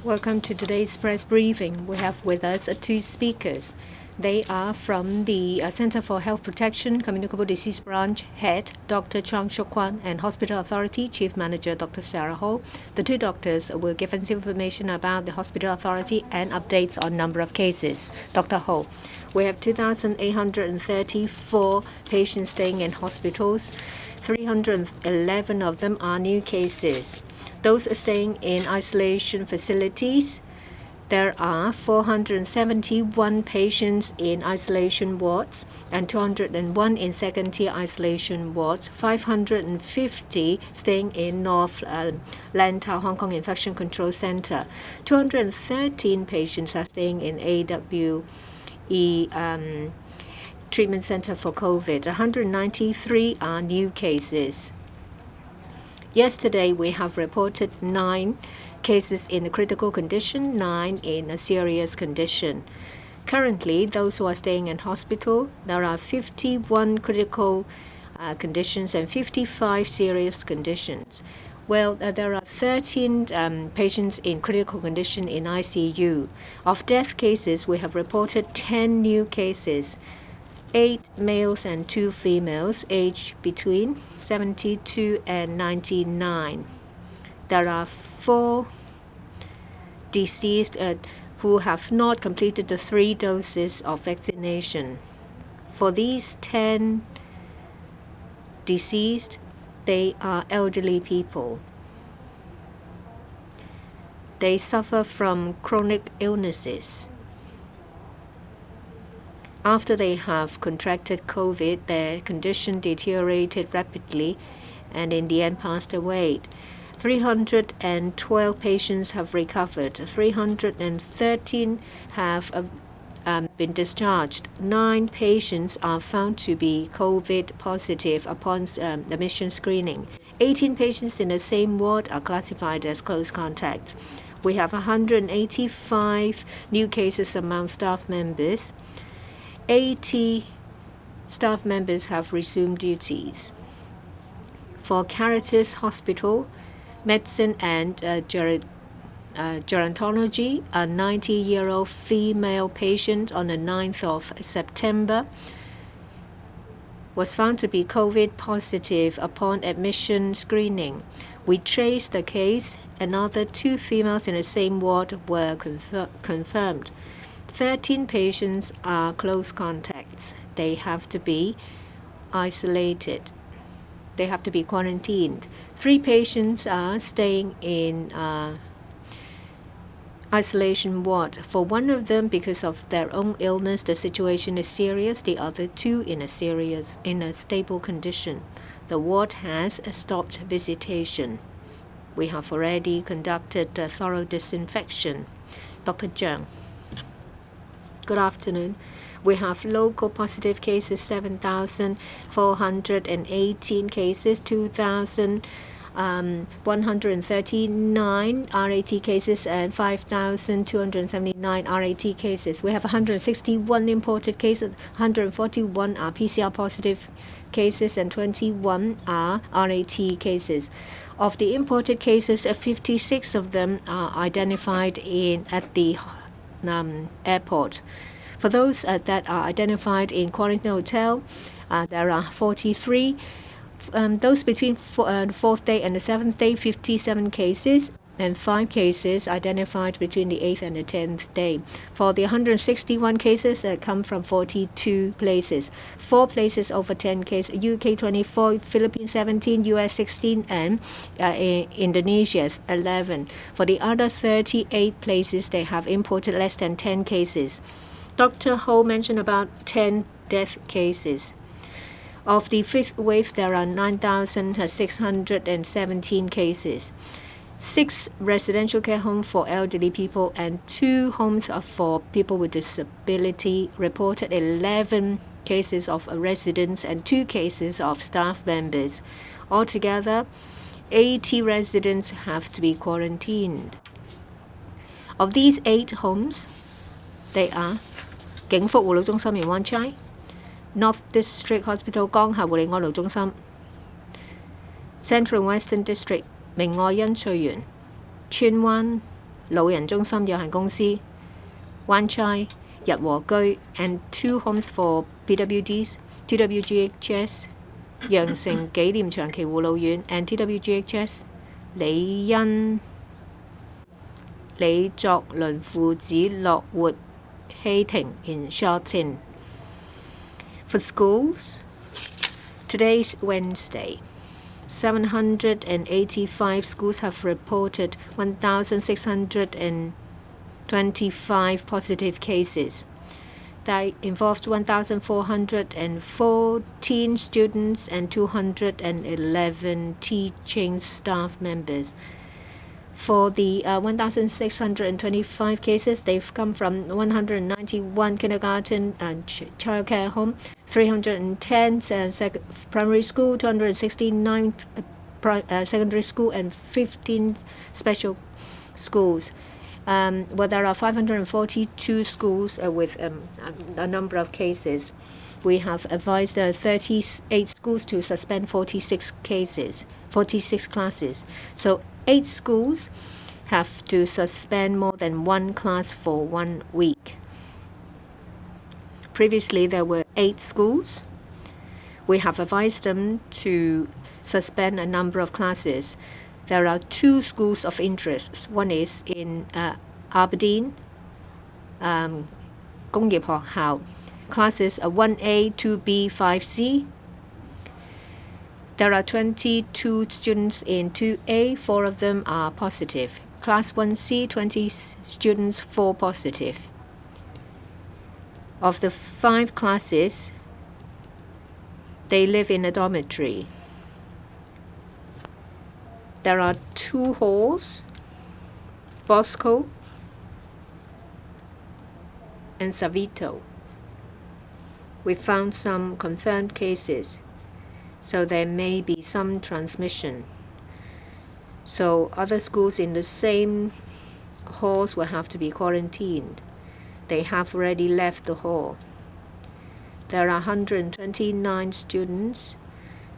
Welcome to today's press briefing. We have with us two speakers. They are from the Center for Health Protection, Communicable Disease Branch Head, Dr. Chang Shuk-kwan, and Hospital Authority Chief Manager, Dr. Sarah Ho. The two doctors will give us information about the Hospital Authority and updates on number of cases. Dr. Ho, we have 2,834 patients staying in hospitals. 311 of them are new cases. Those staying in isolation facilities, there are 471 patients in isolation wards and 201 in second-tier isolation wards, 550 staying in North Lantau Hong Kong Infection Control Center. 213 patients are staying in AWE Treatment Center for COVID. 193 are new cases. Yesterday, we have reported 9 cases in a critical condition, 9 in a serious condition. Currently, those who are staying in hospital, there are 51 critical conditions and 55 serious conditions. Well, there are 13 patients in critical condition in ICU. Of death cases, we have reported 10 new cases. 8 males and 2 females aged between 72 and 99. There are 4 deceased who have not completed the 3 doses of vaccination. For these 10 deceased, they are elderly people. They suffer from chronic illnesses. After they have contracted COVID, their condition deteriorated rapidly and in the end passed away. 312 patients have recovered. 313 have been discharged. 9 patients are found to be COVID positive upon admission screening. 18 patients in the same ward are classified as close contacts. We have 185 new cases among staff members. 80 staff members have resumed duties. For Caritas Hospital, Medicine and Gerontology, a 90-year-old female patient on the 9th of September was found to be COVID positive upon admission screening. We traced the case. Another 2 females in the same ward were confirmed. 13 patients are close contacts. They have to be isolated. They have to be quarantined. 3 patients are staying in isolation ward. For one of them, because of their own illness, the situation is serious. The other 2 in a stable condition. The ward has stopped visitation. We have already conducted a thorough disinfection. Dr. Zhang. Good afternoon. We have local positive cases, 7,418 cases, 2,139 RAT cases, and 5,279 RAT cases. We have 161 imported cases, 141 are PCR positive cases, and 21 are RAT cases. Of the imported cases, 56 of them are identified at the airport. For those that are identified in quarantine hotel, there are 43. Those between 4th day and the 7th day, 57 cases, and 5 cases identified between the 8th and the 10th day. For the 161 cases that come from 42 places, 4 places over 10 cases, UK 24, Philippines 17, US 16, and Indonesia 11. For the other 38 places, they have imported less than 10 cases. Dr. Ho mentioned about 10 death cases. Of the 5th wave, there are 9,617 cases. 6 residential care homes for elderly people and 2 homes for people with disability reported 11 cases of residents and 2 cases of staff members. Altogether, 80 residents have to be quarantined. Of these 8 homes, they are 景福護老中心 in Wan Chai, North District Hospital 江夏護理安老中心, Central and Western District 明愛欣翠園,村灣老人中心有限公司、灣差日和居 and 2 homes for PWDs, TWGHS 羊城紀念長期護老院 and TWGHS 李作倫父子樂活希亭 in Sharton. For schools, today's Wednesday. 785 schools have reported 1,625 positive cases. That involved 1,414 students and 211 teaching staff members. For the 1,625 cases, they've come from 191 kindergarten and child care home, 310 primary school, 269 secondary school, and 15 special schools. There are 542 schools with a number of cases. We have advised 38 schools to suspend 46 classes. So 8 schools have to suspend more than one class for 1 week. Previously, there were 8 schools. We have advised them to suspend a number of classes. There are 2 schools of interest. One is in Aberdeen, 工業學校. Classes are 1A, 2B, 5C. There are 22 students in 2A, 4 of them are positive. Class 1C, 20 students, 4 positive. Of the 5 classes, they live in a dormitory. There are 2 halls, Bosco and Savito. We found some confirmed cases, so there may be some transmission. So other schools in the same halls will have to be quarantined. They have already left the hall. There are 129 students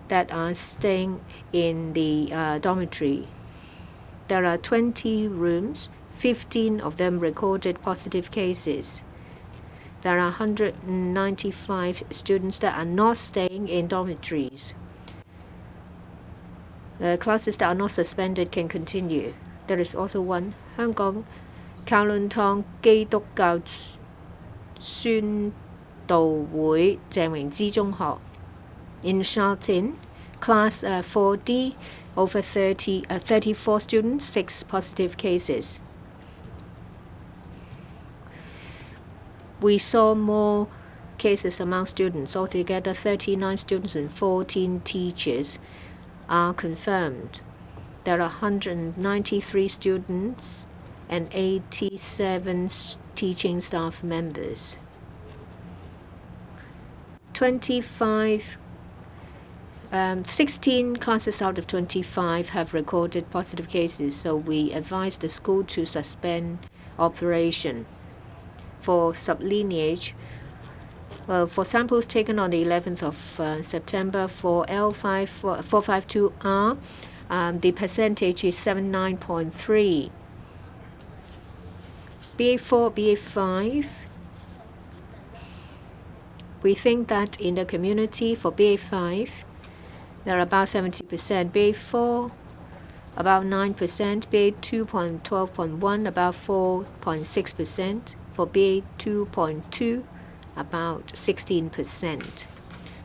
that are staying in the dormitory. There are 20 rooms, 15 of them recorded positive cases. There are 195 students that are not staying in dormitories. The classes that are not suspended can continue. There is also one 香港教倫堂基督教宣道會鄭榮之中學 in Sharton, class 4D, over 34 students, 6 positive cases. We saw more cases among students. Altogether, 39 students and 14 teachers are confirmed. There are 193 students and 87 teaching staff members. 16 classes out of 25 have recorded positive cases, so we advise the school to suspend operation. For sublineage, for samples taken on the 11th of September for L452R, the percentage is 79.3. BA4, BA5, we think that in the community for BA5, there are about 70%. BA4, about 9%. BA2, 12.1, about 4.6%. For BA2.2, about 16%.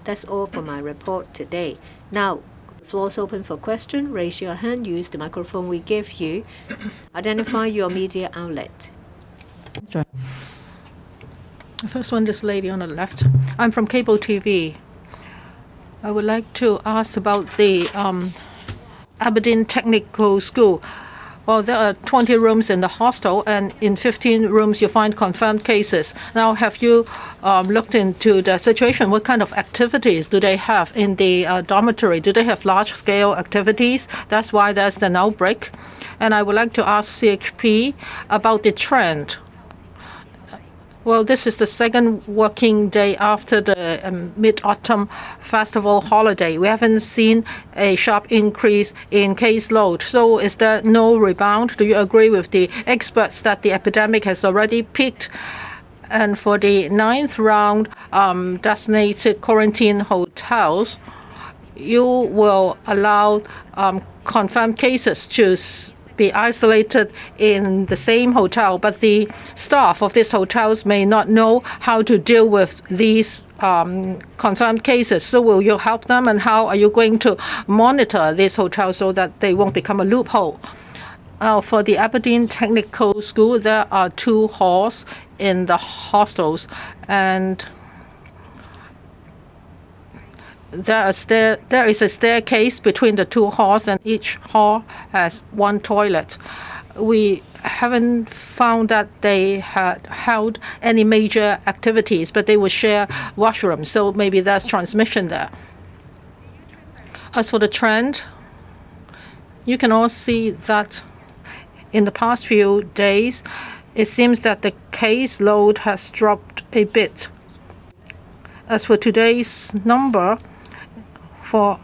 That's all for my report today. Now, the floor is open for question. Raise your hand. Use the microphone we give you. Identify your media outlet. The first one, this lady on the left. I'm from cable TV. I would like to ask about the Aberdeen Technical School. Well, there are 20 rooms in the hostel, and in 15 rooms you find confirmed cases. Now, have you looked into the situation? What kind of activities do they have in the dormitory? Do they have large-scale activities? That's why there's an outbreak. And I would like to ask CHP about the trend. Well, this is the second working day after the Mid-Autumn Festival holiday. We haven't seen a sharp increase in caseload. So is there no rebound? Do you agree with the experts that the epidemic has already peaked? And for the ninth round designated quarantine hotels, you will allow confirmed cases to be isolated in the same hotel, but the staff of these hotels may not know how to deal with these confirmed cases. So will you help them, and how are you going to monitor these hotels so that they won't become a loophole? For the Aberdeen Technical School, there are 2 halls in the hostels, and there is a staircase between the 2 halls, and each hall has 1 toilet. We haven't found that they had held any major activities, but they would share washrooms, so maybe there's transmission there. As for the trend, you can all see that in the past few days, it seems that the caseload has dropped a bit. As for today's number, for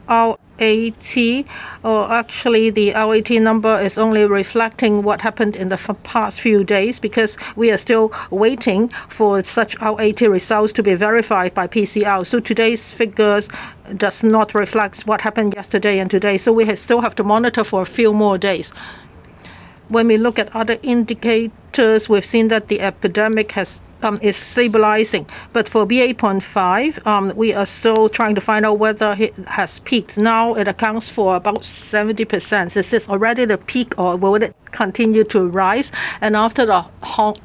RAT, or actually the RAT number is only reflecting what happened in the past few days, because we are still waiting for such RAT results to be verified by PCR. So today's figures does not reflect what happened yesterday and today. So we still have to monitor for a few more days. When we look at other indicators, we've seen that the epidemic is stabilizing. But for BA.5, we are still trying to find out whether it has peaked. Now it accounts for about 70%. Is this already the peak, or will it continue to rise? And after the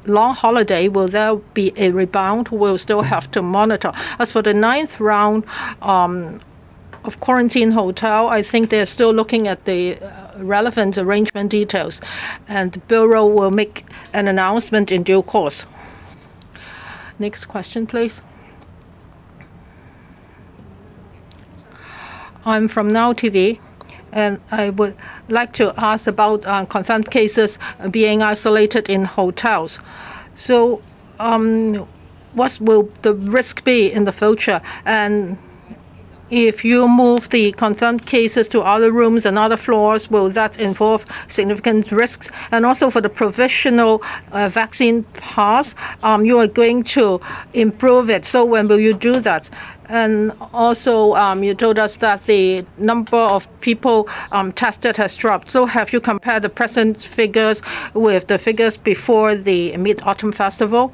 long holiday, will there be a rebound? We'll still have to monitor. As for the 9th round of quarantine hotel, I think they're still looking at the relevant arrangement details, and the Bureau will make an announcement in due course. Next question, please. I'm from Now TV, and I would like to ask about confirmed cases being isolated in hotels. So what will the risk be in the future? And if you move the confirmed cases to other rooms and other floors, will that involve significant risks? And also for the provisional vaccine pass, you are going to improve it. So when will you do that? And also, you told us that the number of people tested has dropped. So have you compared the present figures with the figures before the Mid-Autumn Festival?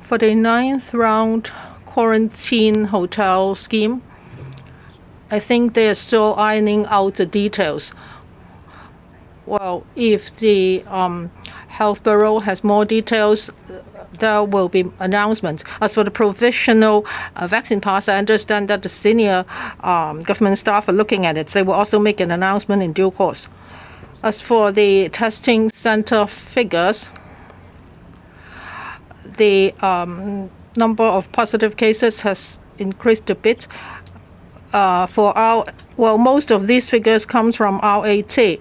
For the 9th round quarantine hotel scheme, I think they are still ironing out the details. Well, if the Health Bureau has more details, there will be announcements. As for the provisional vaccine pass, I understand that the senior government staff are looking at it. They will also make an announcement in due course. As for the testing center figures, the number of positive cases has increased a bit. Most of these figures come from RAT.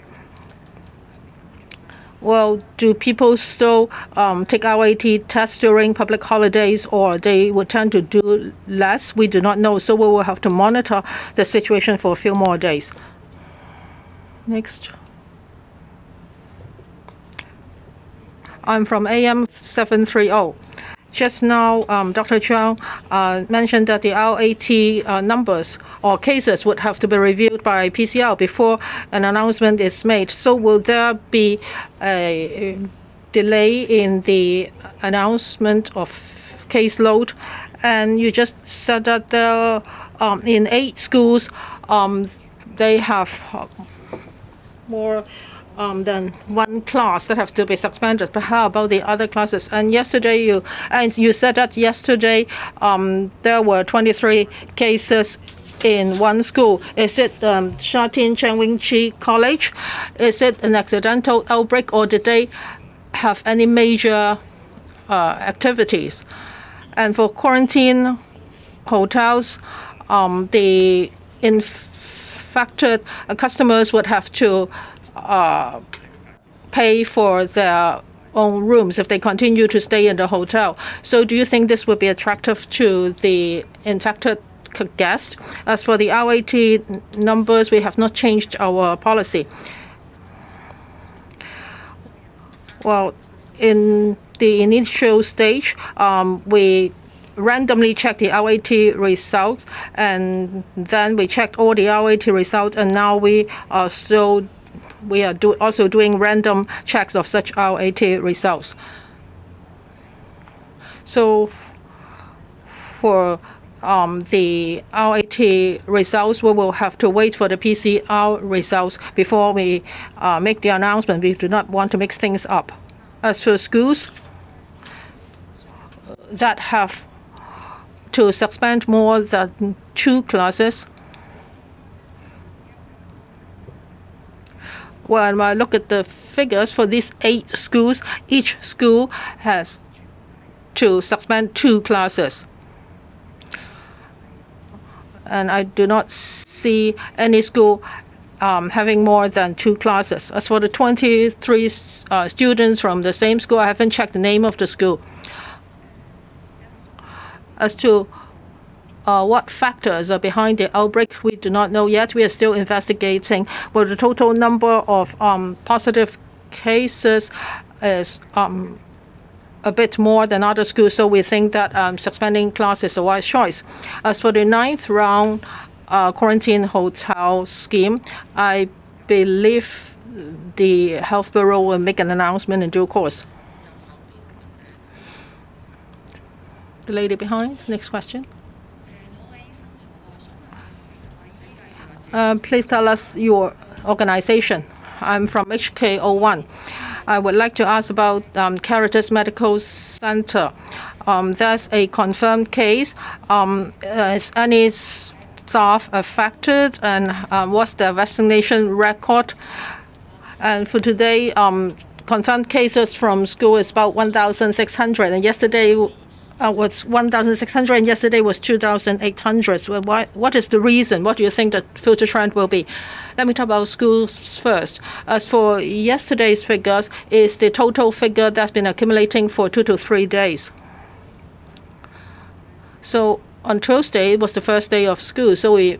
Well, do people still take RAT tests during public holidays, or they would tend to do less? We do not know, so we will have to monitor the situation for a few more days. Next. I'm from AM 730. Just now, Dr. Zhang mentioned that the RAT numbers or cases would have to be reviewed by PCR before an announcement is made. So will there be a delay in the announcement of caseload? And you just said that there, in 8 schools, they have more than 1 class that have to be suspended. But how about the other classes? And yesterday you said that yesterday there were 23 cases in 1 school. Is it Sha Tin Chen Wing Chi College? Is it an accidental outbreak, or did they have any major activities? And for quarantine hotels, the infected customers would have to pay for their own rooms if they continue to stay in the hotel. So do you think this would be attractive to the infected guests? As for the RAT numbers, we have not changed our policy. Well, in the initial stage, we randomly checked the RAT results, and then we checked all the RAT results, and now we are also doing random checks of such RAT results. So for the RAT results, we will have to wait for the PCR results before we make the announcement. We do not want to mix things up. As for schools that have to suspend more than 2 classes, when I look at the figures for these 8 schools, each school has to suspend 2 classes. And I do not see any school having more than 2 classes. As for the 23 students from the same school, I haven't checked the name of the school. As to what factors are behind the outbreak, we do not know yet. We are still investigating. Well, the total number of positive cases is a bit more than other schools, so we think that suspending class is a wise choice. As for the 9th round quarantine hotel scheme, I believe the Health Bureau will make an announcement in due course. The lady behind, next question. Please tell us your organization. I'm from HK01. I would like to ask about Caritas Medical Center. There's a confirmed case. Is any staff affected, and what's the vaccination record? And for today, confirmed cases from school is about 1,600, and yesterday was 1,600, and yesterday was 2,800. So what is the reason? What do you think the future trend will be? Let me talk about schools first. As for yesterday's figures, is the total figure that's been accumulating for 2 to 3 days. So on Tuesday was the first day of school, so we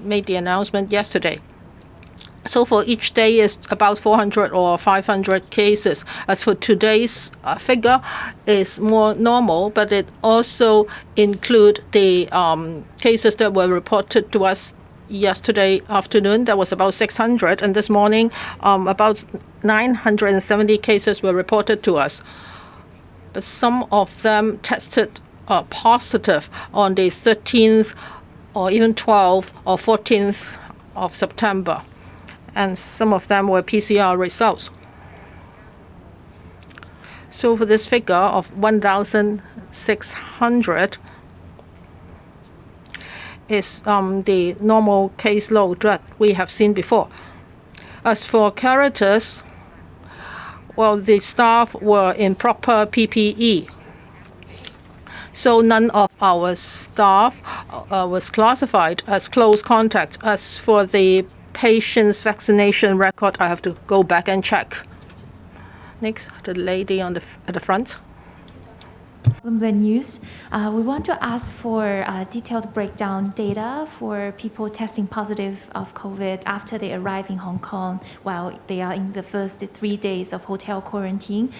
made the announcement yesterday. So for each day is about 400 or 500 cases. As for today's figure, is more normal, but it also include the cases that were reported to us yesterday afternoon. That was about 600, and this morning about 970 cases were reported to us. But some of them tested positive on the 13th or even 12th or 14th of September. And some of them were PCR results. So for this figure of 1,600 is the normal caseload that we have seen before. As for Caritas, well, the staff were in proper PPE. So none of our staff was classified as close contact. As for the patient's vaccination record, I have to go back and check. Next, the lady at the front. The news. We want to ask for detailed breakdown data for people testing positive of COVID after they arrive in Hong Kong while they are in the first 3 days of hotel quarantine.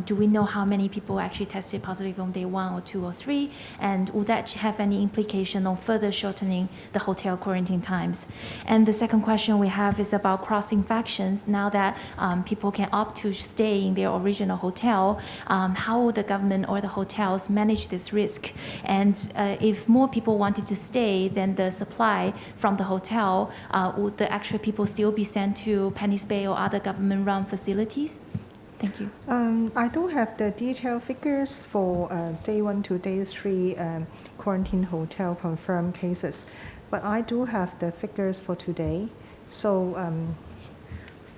Do we know how many people actually tested positive on day 1 or 2 or 3? And would that have any implication on further shortening the hotel quarantine times? And the second question we have is about cross-infections. Now that people can opt to stay in their original hotel, how will the government or the hotels manage this risk? And if more people wanted to stay, then the supply from the hotel, would the extra people still be sent to Penny's Bay or other government-run facilities? Thank you. I don't have the detailed figures for day 1 to day 3 quarantine hotel confirmed cases, but I do have the figures for today. So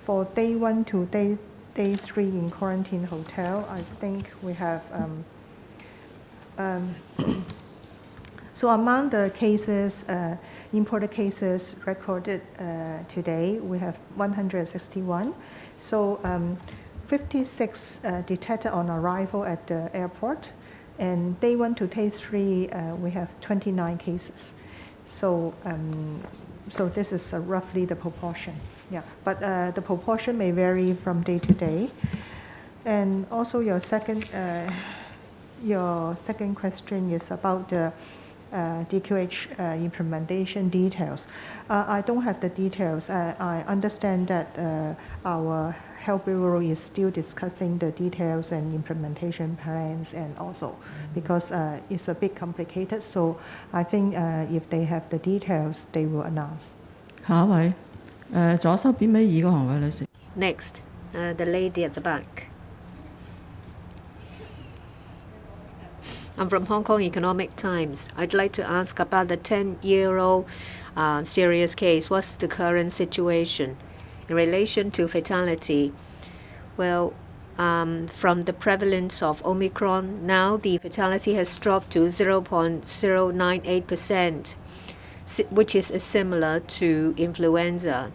for day 1 to day 3 in quarantine hotel, I think we have so among the cases, imported cases recorded today, we have 161. So 56 detected on arrival at the airport, and day 1 to day 3 we have 29 cases. So this is roughly the proportion. Yeah, but the proportion may vary from day to day. And also your second question is about the DQH implementation details. I don't have the details. I understand that our Health Bureau is still discussing the details and implementation plans, and also because it's a bit complicated. So I think if they have the details, they will announce. 下一位，左手邊尾二個行位女士。Next, the lady at the back. I'm from Hong Kong Economic Times. I'd like to ask about the 10-year-old serious case. What's the current situation in relation to fatality? Well, from the prevalence of Omicron, now the fatality has dropped to 0.098%, which is similar to influenza.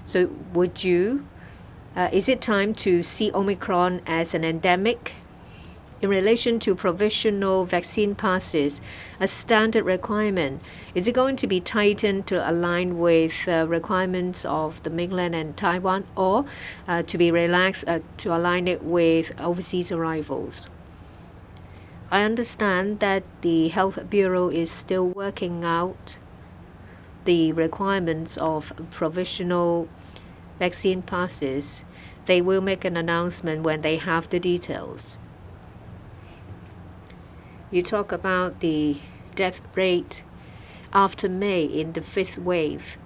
So would you, is it time to see Omicron as an endemic? In relation to provisional vaccine passes, a standard requirement, is it going to be tightened to align with requirements of the mainland and Taiwan, or to be relaxed to align it with overseas arrivals? I understand that the Health Bureau is still working out the requirements of provisional vaccine passes. They will make an announcement when they have the details. You talk about the death rate after May in the 5th wave.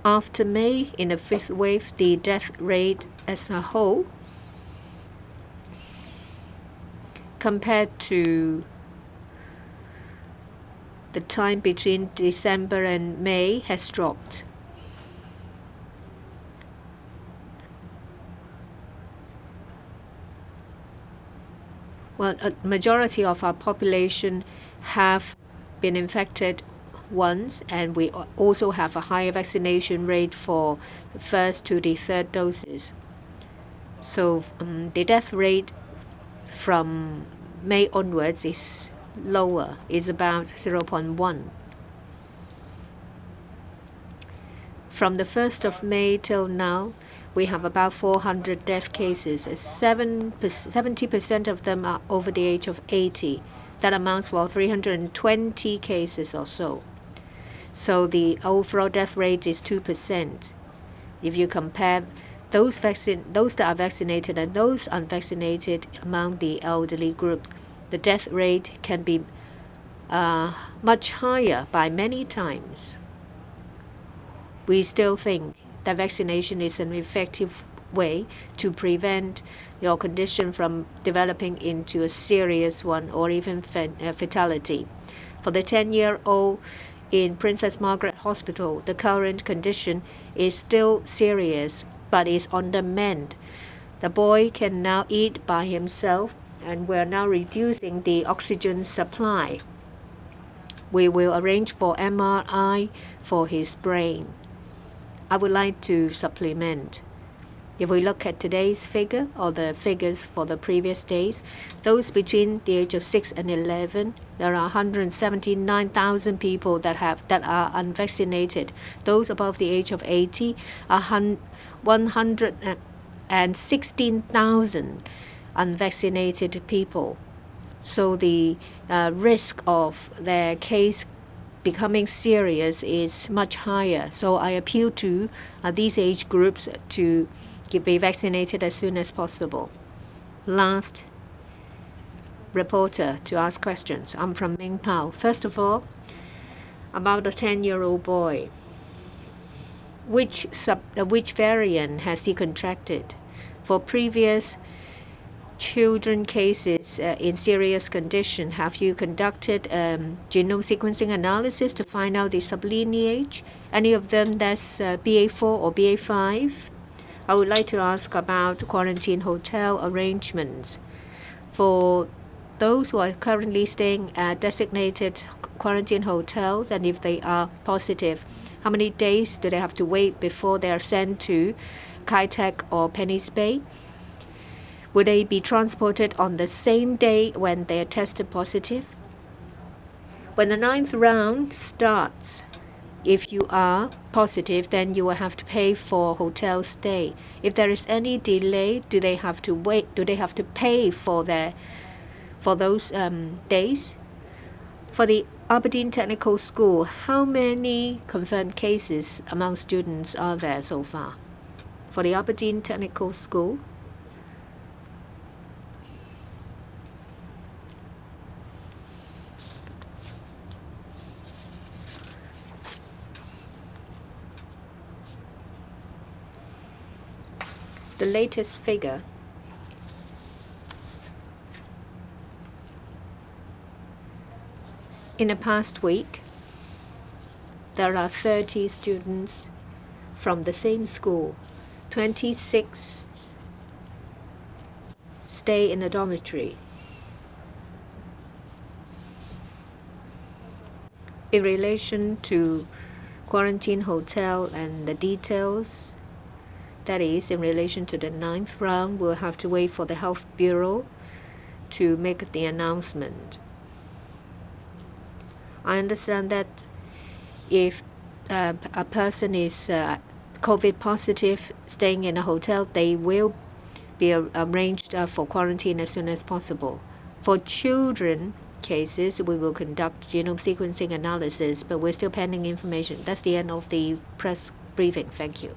After May in the 5th wave, the death rate as a whole compared to the time between December and May has dropped. Well, a majority of our population have been infected once, and we also have a higher vaccination rate for the first to the third doses. So the death rate from May onwards is lower, it's about 0.1. From the 1st of May till now, we have about 400 death cases. 70% of them are over the age of 80. That amounts for 320 cases or so. So the overall death rate is 2%. If you compare those that are vaccinated and those unvaccinated among the elderly group, the death rate can be much higher by many times. We still think that vaccination is an effective way to prevent your condition from developing into a serious one or even fatality. For the 10-year-old in Princess Margaret Hospital, the current condition is still serious, but is on the mend. The boy can now eat by himself, and we're now reducing the oxygen supply. We will arrange for MRI for his brain. I would like to supplement. If we look at today's figure or the figures for the previous days, those between the age of 6 and 11, there are 179,000 people that are unvaccinated. Those above the age of 80 are 116,000 unvaccinated people. So the risk of their case becoming serious is much higher. So I appeal to these age groups to be vaccinated as soon as possible. Last reporter to ask questions. I'm from Ming Pao. First of all, about the 10-year-old boy. Which variant has he contracted? For previous children cases in serious condition, have you conducted genome sequencing analysis to find out the sublineage? Any of them that's BA4 or BA5? I would like to ask about quarantine hotel arrangements. For those who are currently staying at designated quarantine hotels, and if they are positive, How many days do they have to wait before they are sent to Kai Tak or Penny's Bay? Will they be transported on the same day when they are tested positive? When the 9th round starts, if you are positive, then you will have to pay for hotel stay. If there is any delay, do they have to wait? Do they have to pay for those days? For the Aberdeen Technical School, how many confirmed cases among students are there so far? For the Aberdeen Technical School, the latest figure in the past week, there are 30 students from the same school. 26 stay in a dormitory. In relation to quarantine hotel and the details, that is, in relation to the 9th round, we'll have to wait for the Health Bureau to make the announcement. I understand that if a person is COVID positive staying in a hotel, they will be arranged for quarantine as soon as possible. For children cases, we will conduct genome sequencing analysis, but we're still pending information. That's the end of the press briefing. Thank you.